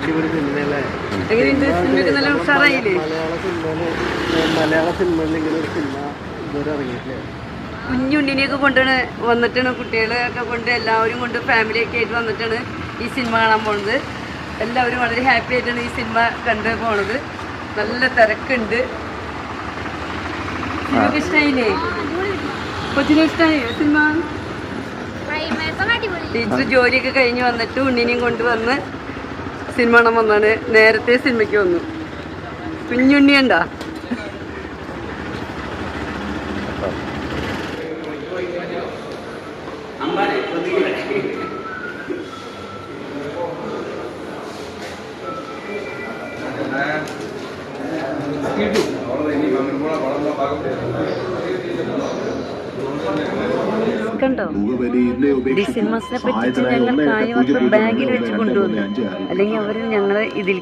അടിപൊളി സിനിമയല്ലേ? മലയാള സിനിമയിൽ ഇങ്ങനെ ഒരു സിനിമ ഇതുവരെ ഇറങ്ങിയിട്ടില്ലേ? കുഞ്ഞുണ്ണിനെയൊക്കെ കൊണ്ടാണ് വന്നിട്ടാണ്, കുട്ടികളെയൊക്കെ കൊണ്ട് എല്ലാവരും കൊണ്ട് ഫാമിലിയൊക്കെ ആയിട്ട് വന്നിട്ടാണ് ഈ സിനിമ കാണാൻ പോകുന്നത്. എല്ലാവരും വളരെ ഹാപ്പി ആയിട്ടാണ് ഈ സിനിമ കണ്ട് പോണത്. നല്ല തിരക്കുണ്ട്. സിനിമക്ക് ഇഷ്ടമായില്ലേ? കൊച്ചിനെ ഇഷ്ടമായി സിനിമ? ടീച്ചർ ജോലിയൊക്കെ കഴിഞ്ഞ് വന്നിട്ട് ഉണ്ണിനെയും കൊണ്ടുവന്ന് സിനിമ കാണാൻ വന്നാണ്. നേരത്തെ സിനിമയ്ക്ക് വന്നു. കുഞ്ഞുണ്ണിയുണ്ടാ? കണ്ടോ, ഡി സിനിമാസിനെ പറ്റിയിട്ട് ഞങ്ങൾ കാര്യമായിട്ട് ബാഗിൽ വെച്ച് കൊണ്ടുവന്നു. അല്ലെങ്കിൽ അവർ ഞങ്ങളെ ഇതിൽ